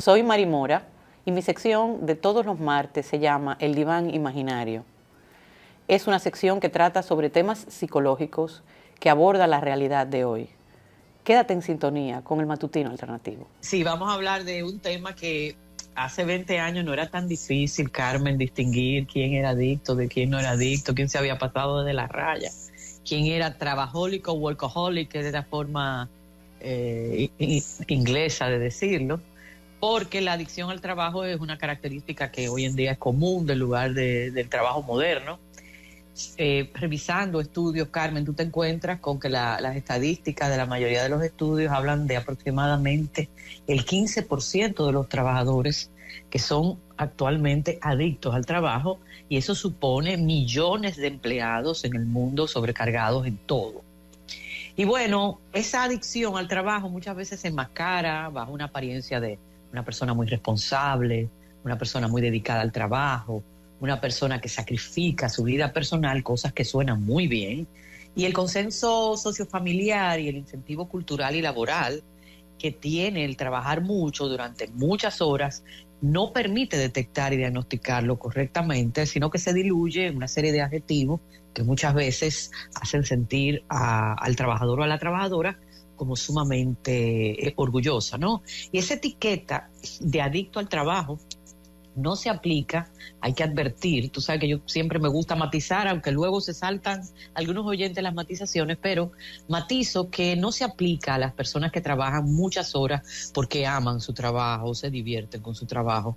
Soy Mari Mora y mi sección de todos los martes se llama El Diván Imaginario. Es una sección que trata sobre temas psicológicos que aborda la realidad de hoy. Quédate en sintonía con el Matutino Alternativo. Sí, vamos a hablar de un tema que hace 20 años no era tan difícil, Carmen, distinguir quién era adicto de quién no era adicto, quién se había pasado de la raya, quién era trabajólico o workaholic, que es la forma inglesa de decirlo, porque la adicción al trabajo es una característica que hoy en día es común del lugar del trabajo moderno. Revisando estudios, Carmen, tú te encuentras con que las estadísticas de la mayoría de los estudios hablan de aproximadamente el 15% de los trabajadores que son actualmente adictos al trabajo, y eso supone millones de empleados en el mundo sobrecargados en todo. Y bueno, esa adicción al trabajo muchas veces se enmascara bajo una apariencia de una persona muy responsable, una persona muy dedicada al trabajo, una persona que sacrifica su vida personal, cosas que suenan muy bien, y el consenso sociofamiliar y el incentivo cultural y laboral que tiene el trabajar mucho durante muchas horas no permite detectar y diagnosticarlo correctamente, sino que se diluye en una serie de adjetivos que muchas veces hacen sentir al trabajador o a la trabajadora como sumamente orgullosa, ¿no? Y esa etiqueta de adicto al trabajo no se aplica, hay que advertir, tú sabes que yo siempre me gusta matizar, aunque luego se saltan algunos oyentes las matizaciones, pero matizo que no se aplica a las personas que trabajan muchas horas porque aman su trabajo, se divierten con su trabajo.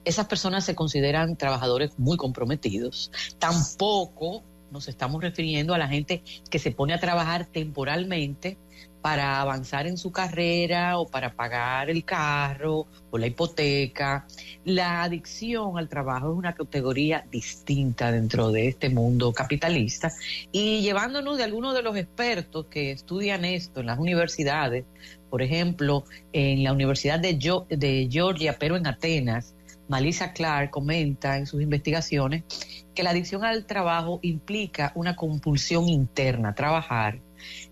Esas personas se consideran trabajadores muy comprometidos. Tampoco nos estamos refiriendo a la gente que se pone a trabajar temporalmente para avanzar en su carrera o para pagar el carro o la hipoteca. La adicción al trabajo es una categoría distinta dentro de este mundo capitalista, y llevándonos de algunos de los expertos que estudian esto en las universidades, por ejemplo, en la Universidad de Georgia, pero en Atenas, Malisa Clark comenta en sus investigaciones que la adicción al trabajo implica una compulsión interna, trabajar,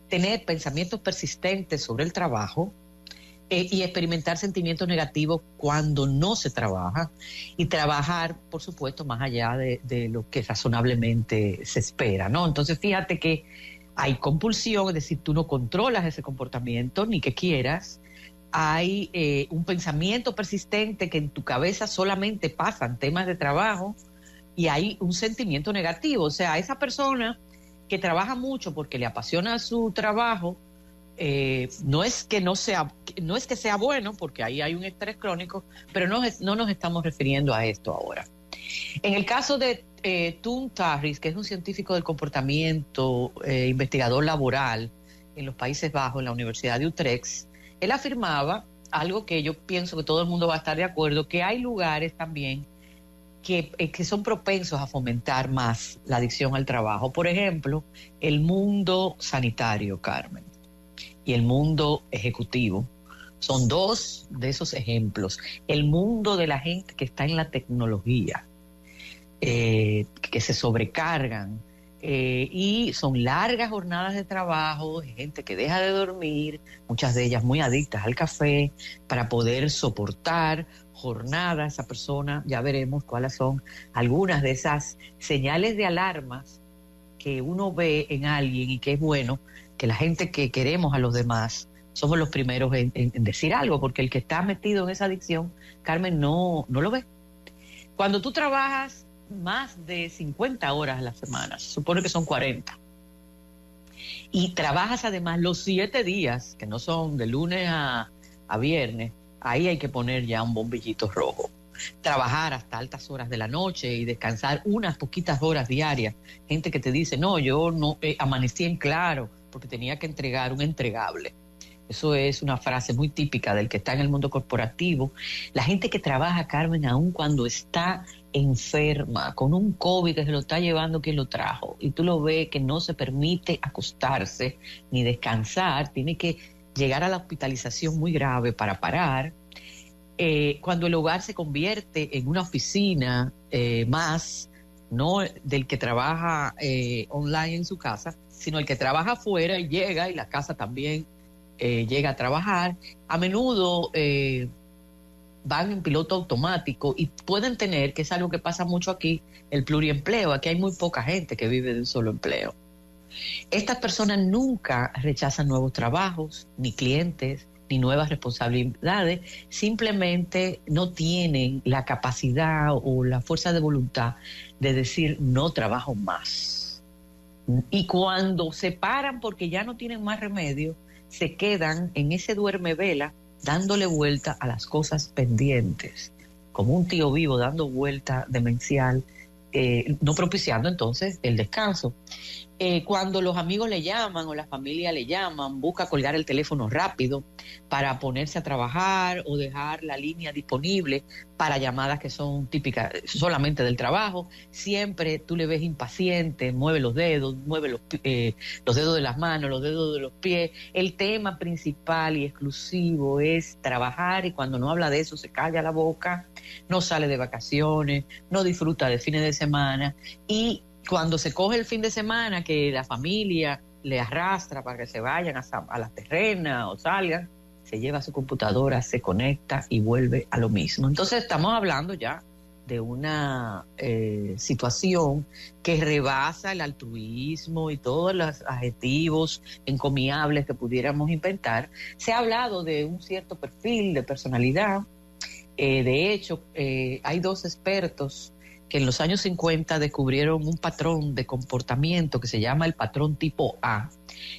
tener pensamientos persistentes sobre el trabajo y experimentar sentimientos negativos cuando no se trabaja, y trabajar, por supuesto, más allá de lo que razonablemente se espera, ¿no? Entonces, fíjate que hay compulsión, es decir, tú no controlas ese comportamiento ni que quieras. Hay un pensamiento persistente que en tu cabeza solamente pasan temas de trabajo, y hay un sentimiento negativo. O sea, esa persona que trabaja mucho porque le apasiona su trabajo, no es que sea bueno, porque ahí hay un estrés crónico, pero no nos estamos refiriendo a esto ahora. En el caso de Toon Tarris, que es un científico del comportamiento, investigador laboral en los Países Bajos, en la Universidad de Utrecht, él afirmaba algo que yo pienso que todo el mundo va a estar de acuerdo, que hay lugares también que son propensos a fomentar más la adicción al trabajo. Por ejemplo, el mundo sanitario, Carmen, y el mundo ejecutivo son dos de esos ejemplos. El mundo de la gente que está en la tecnología, que se sobrecargan, y son largas jornadas de trabajo, gente que deja de dormir, muchas de ellas muy adictas al café, para poder soportar jornadas. Esa persona, ya veremos cuáles son algunas de esas señales de alarmas que uno ve en alguien, y que es bueno que la gente que queremos a los demás somos los primeros en decir algo, porque el que está metido en esa adicción, Carmen, no lo ve. Cuando tú trabajas más de 50 horas a la semana, se supone que son 40, y trabajas además los 7 días, que no son de lunes a viernes, ahí hay que poner ya un bombillito rojo. Trabajar hasta altas horas de la noche y descansar unas poquitas horas diarias. Gente que te dice, no, yo no amanecí en claro porque tenía que entregar un entregable. Eso es una frase muy típica del que está en el mundo corporativo. La gente que trabaja, Carmen, aun cuando está enferma, con un COVID que se lo está llevando quien lo trajo, y tú lo ves que no se permite acostarse ni descansar, tiene que llegar a la hospitalización muy grave para parar. Cuando el hogar se convierte en una oficina más, no del que trabaja online en su casa, sino el que trabaja afuera y llega, y la casa también llega a trabajar. A menudo van en piloto automático y pueden tener, que es algo que pasa mucho aquí, el pluriempleo. Aquí hay muy poca gente que vive de un solo empleo. Estas personas nunca rechazan nuevos trabajos, ni clientes, ni nuevas responsabilidades, simplemente no tienen la capacidad o la fuerza de voluntad de decir no trabajo más. Y cuando se paran porque ya no tienen más remedio, se quedan en ese duerme vela dándole vuelta a las cosas pendientes, como un tío vivo dando vuelta demencial, no propiciando entonces el descanso. Cuando los amigos le llaman o la familia le llaman, busca colgar el teléfono rápido para ponerse a trabajar o dejar la línea disponible para llamadas que son típicas solamente del trabajo. Siempre tú le ves impaciente, mueve los dedos, mueve los dedos de las manos, los dedos de los pies. El tema principal y exclusivo es trabajar, y cuando no habla de eso se calla la boca, no sale de vacaciones, no disfruta de fines de semana, y cuando se coge el fin de semana que la familia le arrastra para que se vayan a la terrena o salgan, se lleva su computadora, se conecta y vuelve a lo mismo. Entonces estamos hablando ya de una situación que rebasa el altruismo y todos los adjetivos encomiables que pudiéramos inventar. Se ha hablado de un cierto perfil de personalidad. De hecho, hay dos expertos que en los años 50 descubrieron un patrón de comportamiento que se llama el patrón tipo A,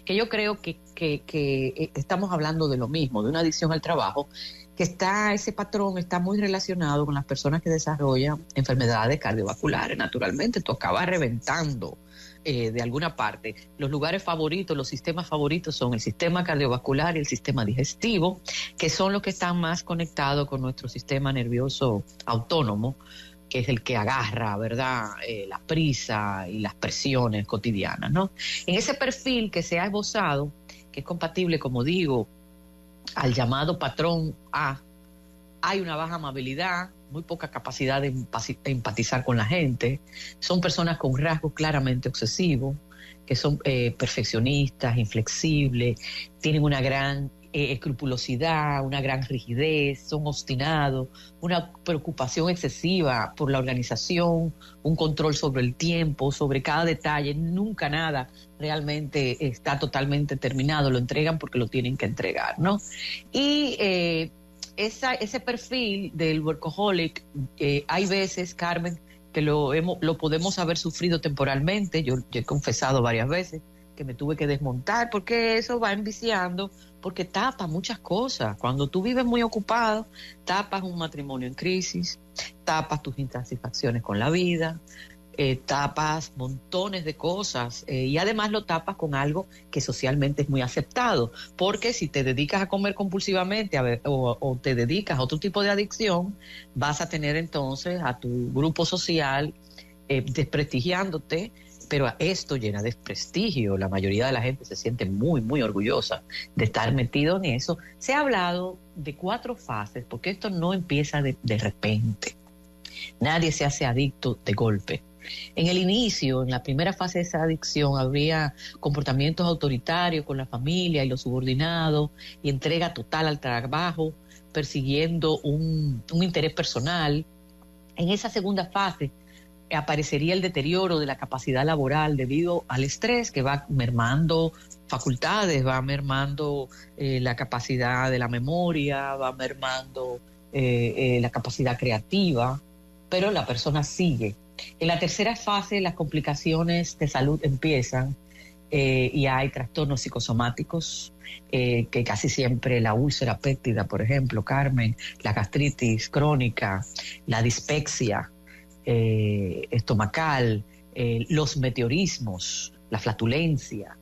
que yo creo que estamos hablando de lo mismo, de una adicción al trabajo, que ese patrón está muy relacionado con las personas que desarrollan enfermedades cardiovasculares. Naturalmente, tú acabas reventando de alguna parte. Los lugares favoritos, los sistemas favoritos son el sistema cardiovascular y el sistema digestivo, que son los que están más conectados con nuestro sistema nervioso autónomo, que es el que agarra, ¿verdad?, la prisa y las presiones cotidianas, ¿no? En ese perfil que se ha esbozado, que es compatible, como digo, al llamado patrón A, hay una baja amabilidad, muy poca capacidad de empatizar con la gente. Son personas con rasgos claramente obsesivos, que son perfeccionistas, inflexibles, tienen una gran escrupulosidad, una gran rigidez, son obstinados, una preocupación excesiva por la organización, un control sobre el tiempo, sobre cada detalle. Nunca nada realmente está totalmente terminado, lo entregan porque lo tienen que entregar, ¿no? Y ese perfil del workaholic, hay veces, Carmen, que lo podemos haber sufrido temporalmente. Yo he confesado varias veces que me tuve que desmontar porque eso va enviciando, porque tapa muchas cosas. Cuando tú vives muy ocupado, tapas un matrimonio en crisis, tapas tus insatisfacciones con la vida, tapas montones de cosas, y además lo tapas con algo que socialmente es muy aceptado, porque si te dedicas a comer compulsivamente o te dedicas a otro tipo de adicción, vas a tener entonces a tu grupo social desprestigiándote, pero esto llena de desprestigio. La mayoría de la gente se siente muy, muy orgullosa de estar metido en eso. Se ha hablado de 4 fases, porque esto no empieza de repente. Nadie se hace adicto de golpe. En el inicio, en la primera fase de esa adicción, habría comportamientos autoritarios con la familia y los subordinados, y entrega total al trabajo, persiguiendo un interés personal. En esa segunda fase aparecería el deterioro de la capacidad laboral debido al estrés, que va mermando facultades, va mermando la capacidad de la memoria, va mermando la capacidad creativa, pero la persona sigue. En la tercera fase, las complicaciones de salud empiezan y hay trastornos psicosomáticos, que casi siempre la úlcera péptida, por ejemplo, Carmen, la gastritis crónica, la dispepsia estomacal, los meteorismos, la flatulencia,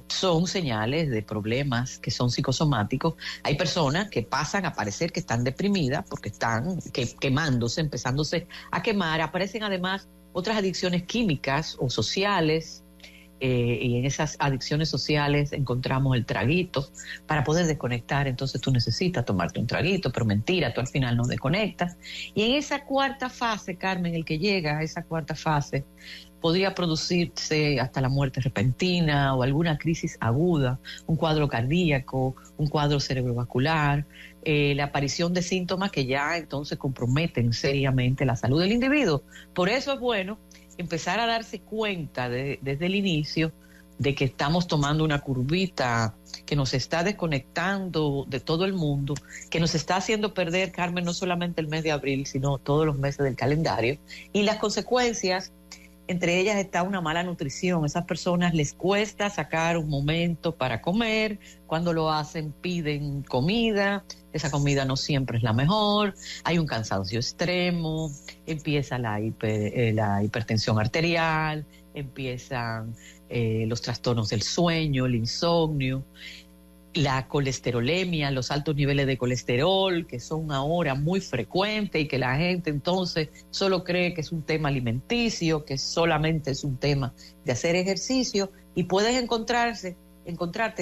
son señales de problemas que son psicosomáticos. Hay personas que pasan a parecer que están deprimidas porque están quemándose, empezándose a quemar. Aparecen además otras adicciones químicas o sociales, y en esas adicciones sociales encontramos el traguito. Para poder desconectar, entonces tú necesitas tomarte un traguito, pero mentira, tú al final no desconectas. Y en esa cuarta fase, Carmen, el que llega a esa cuarta fase, podría producirse hasta la muerte repentina o alguna crisis aguda, un cuadro cardíaco, un cuadro cerebrovascular, la aparición de síntomas que ya entonces comprometen seriamente la salud del individuo. Por eso es bueno empezar a darse cuenta desde el inicio de que estamos tomando una curvita que nos está desconectando de todo el mundo, que nos está haciendo perder, Carmen, no solamente el mes de abril, sino todos los meses del calendario. Y las consecuencias, entre ellas está una mala nutrición. A esas personas les cuesta sacar un momento para comer. Cuando lo hacen, piden comida. Esa comida no siempre es la mejor. Hay un cansancio extremo. Empieza la hipertensión arterial. Empiezan los trastornos del sueño, el insomnio, la colesterolemia, los altos niveles de colesterol, que son ahora muy frecuentes y que la gente entonces solo cree que es un tema alimenticio, que solamente es un tema de hacer ejercicio, y puedes encontrarte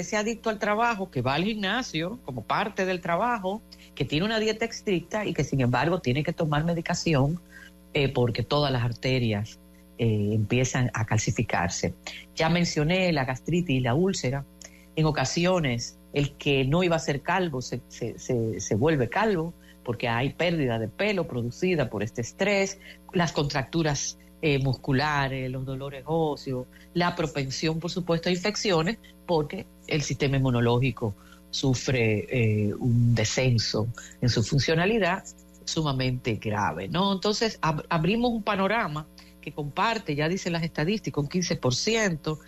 ese adicto al trabajo que va al gimnasio como parte del trabajo, que tiene una dieta estricta y que sin embargo tiene que tomar medicación porque todas las arterias empiezan a calcificarse. Ya mencioné la gastritis y la úlcera. En ocasiones el que no iba a ser calvo se vuelve calvo porque hay pérdida de pelo producida por este estrés, las contracturas musculares, los dolores óseos, la propensión, por supuesto, a infecciones, porque el sistema inmunológico sufre un descenso en su funcionalidad sumamente grave, ¿no? Entonces abrimos un panorama que comparte, ya dicen las estadísticas, un 15%.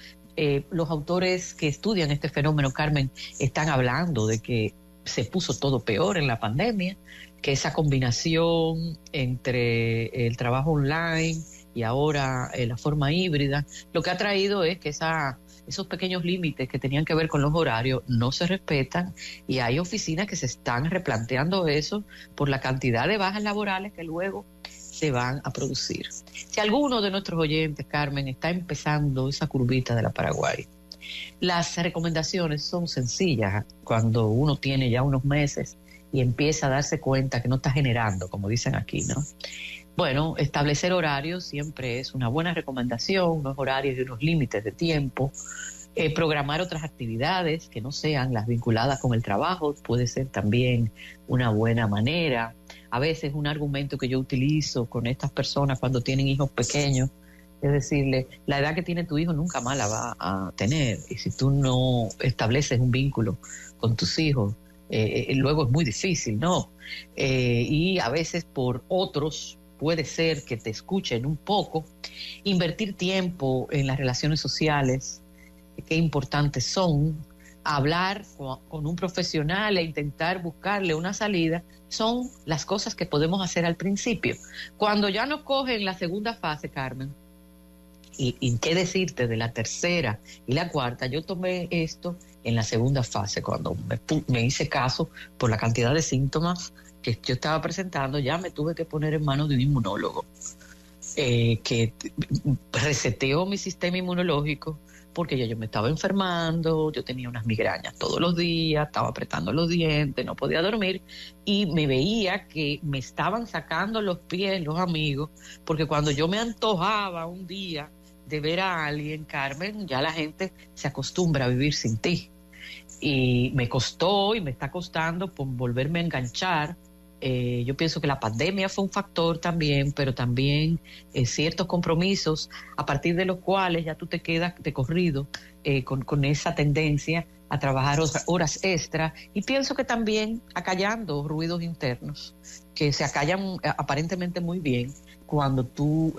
Los autores que estudian este fenómeno, Carmen, están hablando de que se puso todo peor en la pandemia, que esa combinación entre el trabajo online y ahora la forma híbrida, lo que ha traído es que esos pequeños límites que tenían que ver con los horarios no se respetan, y hay oficinas que se están replanteando eso por la cantidad de bajas laborales que luego se van a producir. Si alguno de nuestros oyentes, Carmen, está empezando esa curvita de la Paraguay, las recomendaciones son sencillas cuando uno tiene ya unos meses y empieza a darse cuenta que no está generando, como dicen aquí, ¿no? Bueno, establecer horarios siempre es una buena recomendación, unos horarios y unos límites de tiempo. Programar otras actividades que no sean las vinculadas con el trabajo puede ser también una buena manera. A veces un argumento que yo utilizo con estas personas cuando tienen hijos pequeños es decirle, la edad que tiene tu hijo nunca más la va a tener, y si tú no estableces un vínculo con tus hijos, luego es muy difícil, ¿no? Y a veces por otros puede ser que te escuchen un poco. Invertir tiempo en las relaciones sociales, qué importantes son. Hablar con un profesional e intentar buscarle una salida son las cosas que podemos hacer al principio. Cuando ya nos cogen la segunda fase, Carmen, y qué decirte de la tercera y la cuarta, yo tomé esto en la segunda fase, cuando me hice caso por la cantidad de síntomas que yo estaba presentando, ya me tuve que poner en manos de un inmunólogo que reseteó mi sistema inmunológico, porque yo me estaba enfermando, yo tenía unas migrañas todos los días, estaba apretando los dientes, no podía dormir, y me veía que me estaban sacando los pies los amigos, porque cuando yo me antojaba un día de ver a alguien, Carmen, ya la gente se acostumbra a vivir sin ti. Y me costó y me está costando por volverme a enganchar. Yo pienso que la pandemia fue un factor también, pero también ciertos compromisos a partir de los cuales ya tú te quedas de corrido con esa tendencia a trabajar horas extra, y pienso que también acallando ruidos internos que se acallan aparentemente muy bien cuando tú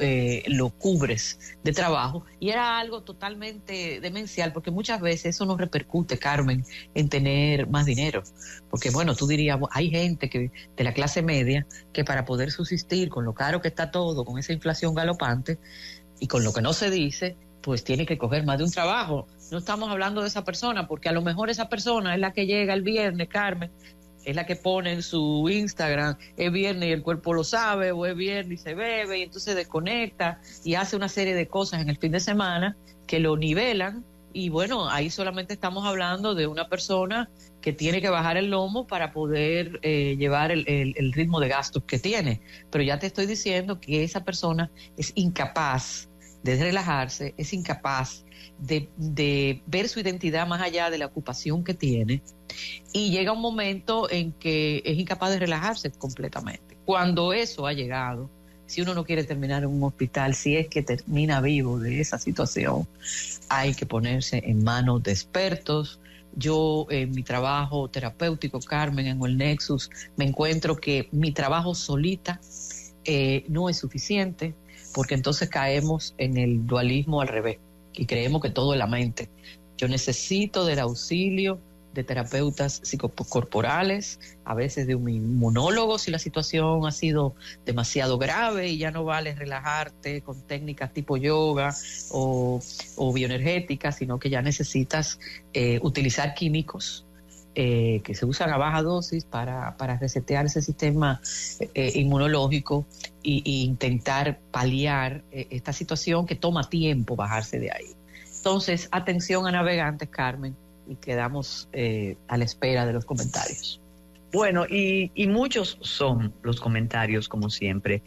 lo cubres de trabajo, y era algo totalmente demencial, porque muchas veces eso nos repercute, Carmen, en tener más dinero, porque bueno, tú dirías, hay gente que de la clase media que para poder subsistir con lo caro que está todo, con esa inflación galopante y con lo que no se dice, pues tiene que coger más de un trabajo. No estamos hablando de esa persona, porque a lo mejor esa persona es la que llega el viernes, Carmen, es la que pone en su Instagram, es viernes y el cuerpo lo sabe, o es viernes y se bebe, y entonces desconecta y hace una serie de cosas en el fin de semana que lo nivelan, y bueno, ahí solamente estamos hablando de una persona que tiene que bajar el lomo para poder llevar el ritmo de gastos que tiene. Pero ya te estoy diciendo que esa persona es incapaz de relajarse, es incapaz de ver su identidad más allá de la ocupación que tiene, y llega un momento en que es incapaz de relajarse completamente. Cuando eso ha llegado, si uno no quiere terminar en un hospital, si es que termina vivo de esa situación, hay que ponerse en manos de expertos. Yo en mi trabajo terapéutico, Carmen, en el Nexus, me encuentro que mi trabajo solita no es suficiente, porque entonces caemos en el dualismo al revés y creemos que todo es la mente. Yo necesito del auxilio de terapeutas psicocorporales, a veces de un inmunólogo si la situación ha sido demasiado grave y ya no vale relajarte con técnicas tipo yoga o bioenergéticas, sino que ya necesitas utilizar químicos que se usan a baja dosis para resetear ese sistema inmunológico e intentar paliar esta situación que toma tiempo bajarse de ahí. Entonces, atención a navegantes, Carmen, y quedamos a la espera de los comentarios. Bueno, y muchos son los comentarios, como siempre.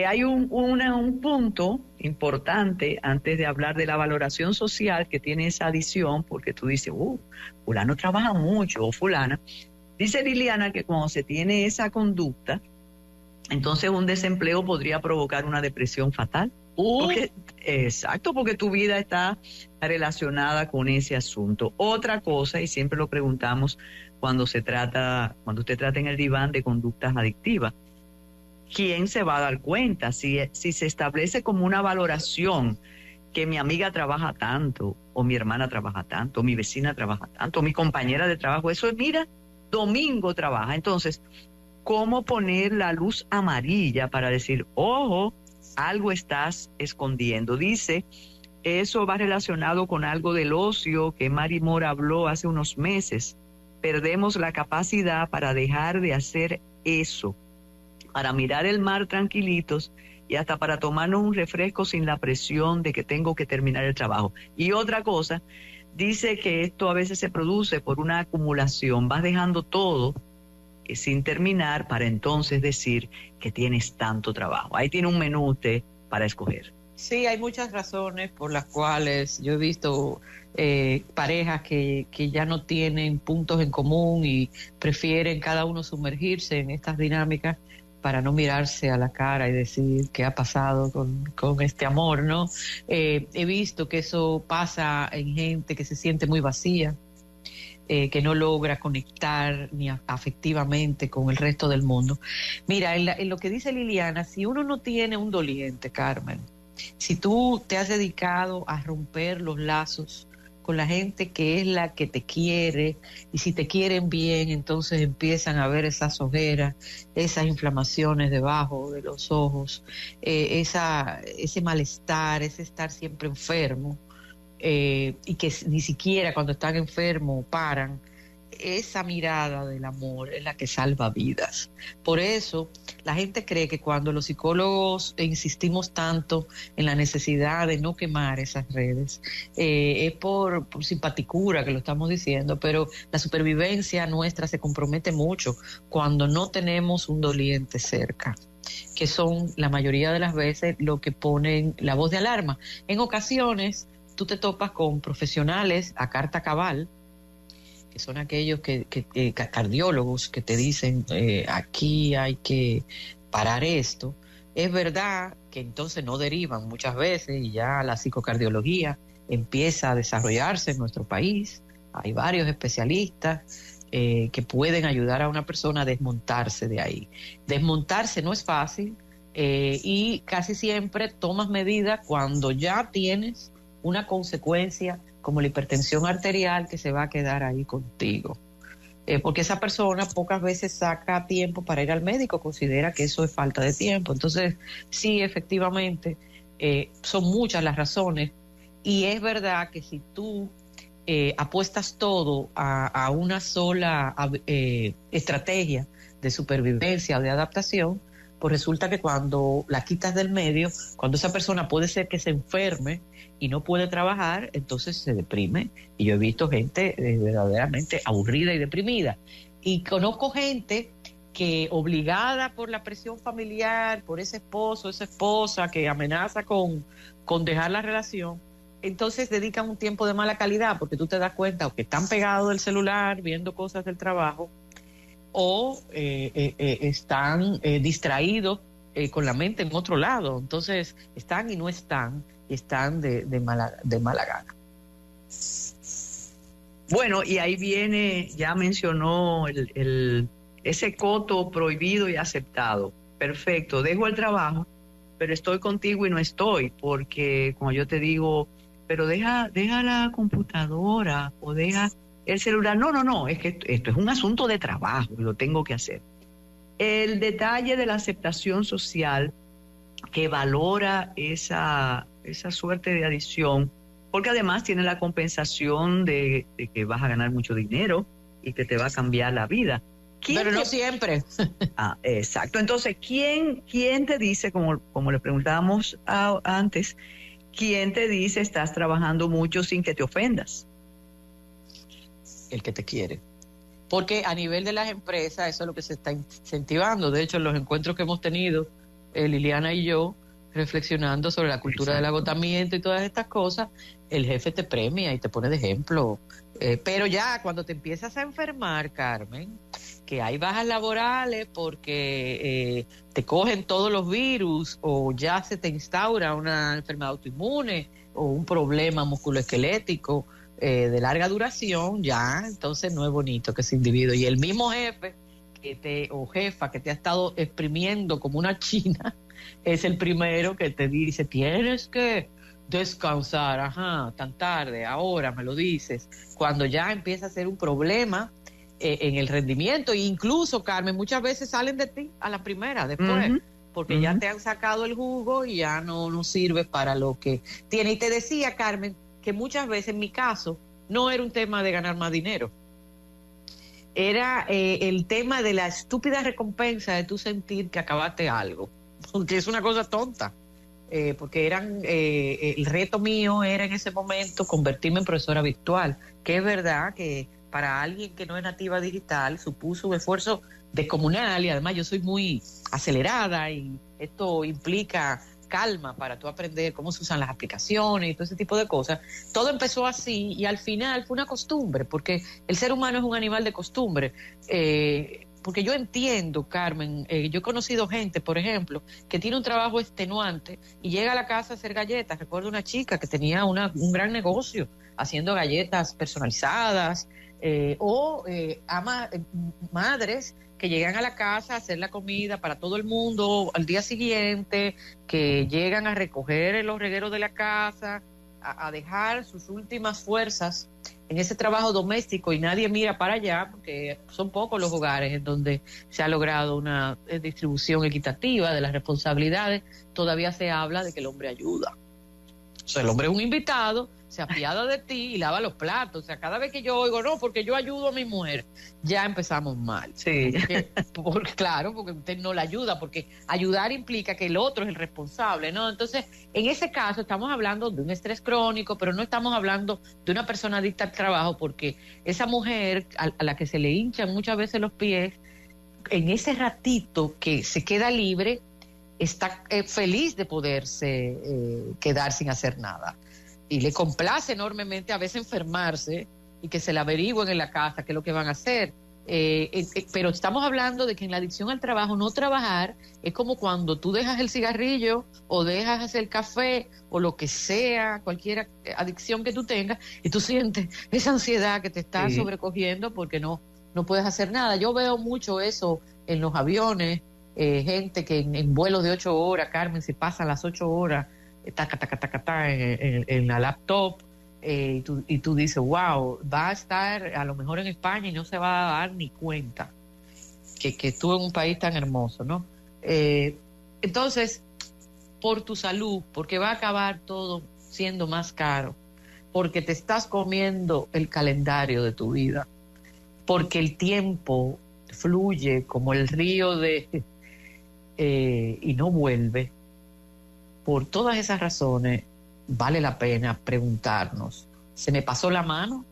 Hay un punto importante antes de hablar de la valoración social que tiene esa adición, porque tú dices, fulano trabaja mucho, o fulana. Dice Liliana que cuando se tiene esa conducta, entonces un desempleo podría provocar una depresión fatal. Exacto, porque tu vida está relacionada con ese asunto. Otra cosa, y siempre lo preguntamos cuando usted trata en el diván de conductas adictivas, ¿quién se va a dar cuenta? Si se establece como una valoración que mi amiga trabaja tanto, o mi hermana trabaja tanto, o mi vecina trabaja tanto, o mi compañera de trabajo, eso es, mira, domingo trabaja. Entonces, ¿cómo poner la luz amarilla para decir, ojo, algo estás escondiendo? Dice, eso va relacionado con algo del ocio que Mary Moore habló hace unos meses. Perdemos la capacidad para dejar de hacer eso, para mirar el mar tranquilitos y hasta para tomarnos un refresco sin la presión de que tengo que terminar el trabajo. Y otra cosa, dice que esto a veces se produce por una acumulación. Vas dejando todo sin terminar para entonces decir que tienes tanto trabajo. Ahí tiene un menú usted para escoger. Sí, hay muchas razones por las cuales yo he visto parejas que ya no tienen puntos en común y prefieren cada uno sumergirse en estas dinámicas para no mirarse a la cara y decir qué ha pasado con este amor, ¿no? He visto que eso pasa en gente que se siente muy vacía, que no logra conectar ni afectivamente con el resto del mundo. Mira, en lo que dice Liliana, si uno no tiene un doliente, Carmen, si tú te has dedicado a romper los lazos con la gente que es la que te quiere, y si te quieren bien, entonces empiezan a ver esas ojeras, esas inflamaciones debajo de los ojos, ese malestar, ese estar siempre enfermo, y que ni siquiera cuando están enfermos paran. Esa mirada del amor es la que salva vidas. Por eso la gente cree que cuando los psicólogos insistimos tanto en la necesidad de no quemar esas redes, es por simpaticura que lo estamos diciendo, pero la supervivencia nuestra se compromete mucho cuando no tenemos un doliente cerca, que son la mayoría de las veces lo que ponen la voz de alarma. En ocasiones tú te topas con profesionales a carta cabal, que son aquellos cardiólogos que te dicen aquí hay que parar esto. Es verdad que entonces no derivan muchas veces y ya la psicocardiología empieza a desarrollarse en nuestro país. Hay varios especialistas que pueden ayudar a una persona a desmontarse de ahí. Desmontarse no es fácil y casi siempre tomas medidas cuando ya tienes una consecuencia como la hipertensión arterial que se va a quedar ahí contigo. Porque esa persona pocas veces saca tiempo para ir al médico, considera que eso es falta de tiempo. Entonces, sí, efectivamente, son muchas las razones, y es verdad que si tú apuestas todo a una sola estrategia de supervivencia o de adaptación, pues resulta que cuando la quitas del medio, cuando esa persona puede ser que se enferme y no puede trabajar, entonces se deprime. Y yo he visto gente verdaderamente aburrida y deprimida. Y conozco gente que obligada por la presión familiar, por ese esposo, esa esposa que amenaza con dejar la relación, entonces dedican un tiempo de mala calidad porque tú te das cuenta o que están pegados del celular viendo cosas del trabajo o están distraídos con la mente en otro lado. Entonces están y no están, y están de mala gana. Bueno, y ahí viene, ya mencionó ese coto prohibido y aceptado. Perfecto, dejo el trabajo, pero estoy contigo y no estoy, porque como yo te digo, pero deja la computadora o deja el celular. No, es que esto es un asunto de trabajo y lo tengo que hacer. El detalle de la aceptación social que valora esa suerte de adicción, porque además tiene la compensación de que vas a ganar mucho dinero y que te va a cambiar la vida. Pero no siempre. Exacto. Entonces, ¿quién te dice, como le preguntábamos antes, quién te dice estás trabajando mucho sin que te ofendas? El que te quiere. Porque a nivel de las empresas eso es lo que se está incentivando. De hecho, en los encuentros que hemos tenido, Liliana y yo, reflexionando sobre la cultura del agotamiento y todas estas cosas, el jefe te premia y te pone de ejemplo. Pero ya cuando te empiezas a enfermar, Carmen, que hay bajas laborales porque te cogen todos los virus o ya se te instaura una enfermedad autoinmune o un problema musculoesquelético de larga duración, ya entonces no es bonito que ese individuo y el mismo jefe o jefa que te ha estado exprimiendo como una china es el primero que te dice tienes que descansar, tan tarde, ahora me lo dices, cuando ya empieza a ser un problema en el rendimiento. E incluso, Carmen, muchas veces salen de ti a la primera, después, porque ya te han sacado el jugo y ya no sirve para lo que tiene. Y te decía, Carmen, que muchas veces en mi caso no era un tema de ganar más dinero, era el tema de la estúpida recompensa de tú sentir que acabaste algo, porque es una cosa tonta. Porque el reto mío era en ese momento convertirme en profesora virtual, que es verdad que para alguien que no es nativa digital supuso un esfuerzo descomunal y además yo soy muy acelerada y esto implica calma para tú aprender cómo se usan las aplicaciones y todo ese tipo de cosas. Todo empezó así y al final fue una costumbre, porque el ser humano es un animal de costumbre. Porque yo entiendo, Carmen, yo he conocido gente, por ejemplo, que tiene un trabajo extenuante y llega a la casa a hacer galletas. Recuerdo una chica que tenía un gran negocio haciendo galletas personalizadas, madres que llegan a la casa a hacer la comida para todo el mundo al día siguiente, que llegan a recoger los regueros de la casa, a dejar sus últimas fuerzas en ese trabajo doméstico y nadie mira para allá porque son pocos los hogares en donde se ha logrado una distribución equitativa de las responsabilidades. Todavía se habla de que el hombre ayuda. O sea, el hombre es un invitado, se apiada de ti y lava los platos. O sea, cada vez que yo oigo, no, porque yo ayudo a mi mujer, ya empezamos mal. Sí. Claro, porque usted no la ayuda, porque ayudar implica que el otro es el responsable, ¿no? Entonces, en ese caso estamos hablando de un estrés crónico, pero no estamos hablando de una persona adicta al trabajo, porque esa mujer a la que se le hinchan muchas veces los pies, en ese ratito que se queda libre, está feliz de poderse quedar sin hacer nada. Y le complace enormemente a veces enfermarse y que se le averigüen en la casa qué es lo que van a hacer. Pero estamos hablando de que en la adicción al trabajo, no trabajar es como cuando tú dejas el cigarrillo o dejas el café o lo que sea, cualquier adicción que tú tengas, y tú sientes esa ansiedad que te está sobrecogiendo porque no puedes hacer nada. Yo veo mucho eso en los aviones, gente que en vuelos de 8 horas, Carmen, se pasan las 8 horas en la laptop, y tú dices, wow, va a estar a lo mejor en España y no se va a dar ni cuenta que estuvo en un país tan hermoso, ¿no? Entonces, por tu salud, porque va a acabar todo siendo más caro, porque te estás comiendo el calendario de tu vida, porque el tiempo fluye como el río y no vuelve. Por todas esas razones, vale la pena preguntarnos, ¿se me pasó la mano?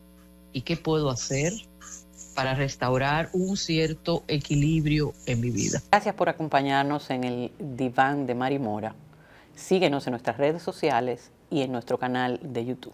¿Y qué puedo hacer para restaurar un cierto equilibrio en mi vida. Gracias por acompañarnos en el Diván de Mari Mora. Síguenos en nuestras redes sociales y en nuestro canal de YouTube.